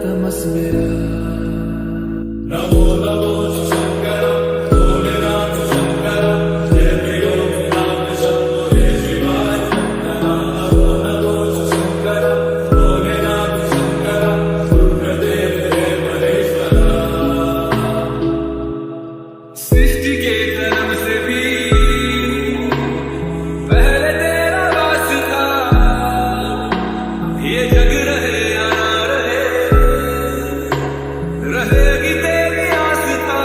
तमस मेरा। नमो नमो शंकर भोलेनाथ शंकर जय प्रियोनाथ शंभो हे शिवाय नमो नमो शंकर भोलेनाथ शंकर रुद्रदेव हे महेश्वरा। सृष्टि के जन्म से भी पहले तेरा वास था, ये जग रहे या ना रहे, रहेगी तेरी आस्था।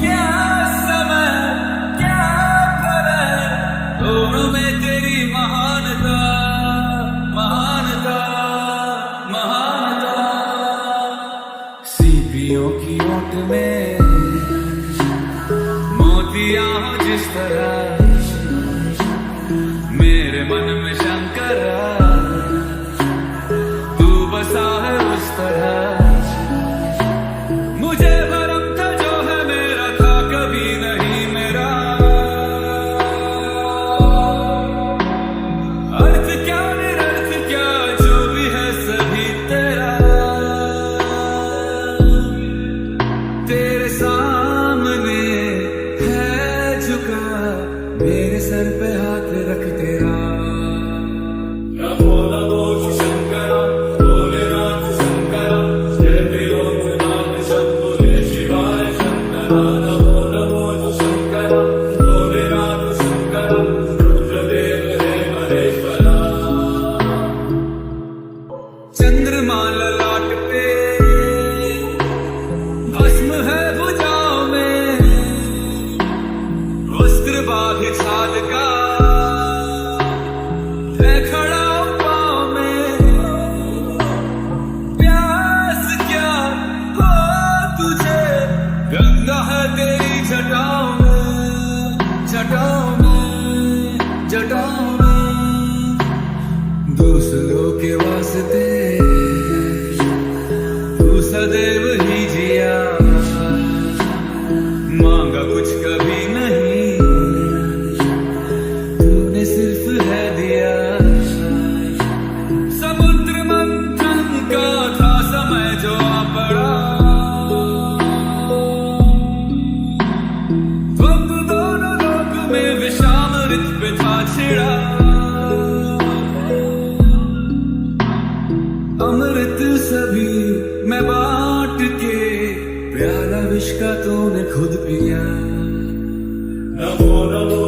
क्या समय क्या करे, दोनों में तेरी महानता महानता महानता। सीपियों की ओट में मोतियां हो जिस तरह, मेरे मन में शंकरा तू बसा है उस तरह। मुझे भरम था जो है मेरा था कभी नहीं मेरा, अर्थ क्या निरर्थ क्या जो भी है सभी तेरा। तेरे सामने है झुका, मेरे सर पे हाथ रख तेरा। नमो नमो शंकर भोलेनाथ शंकर जय प्रियोनाथ शंभो हे शिवाय शंकर। नमो नमो शंकर भोलेनाथ शंकर रुद्रदेव हे महेश्वरा। चंद्रमा ललाट पे भस्म है भुजाओं में, वस्त्र बाघ छाल का है खड़ा पाँव में। प्यास क्या हो तुझे, गंगा है तेरी जटाओं में जटाओं में जटाओं में। दूसरों के वास्ते तू सदैव ही जिया, मांगा कुछ कभी नहीं, तूने सिर्फ है दिया। समुद्र मंथन का था समय जो आ पड़ा, द्वंद दोनों लोक में विषामृत पे था छिड़ा। अमृत सभी मैं बांट के, प्याला विष का तूने खुद पिया। नमो नमो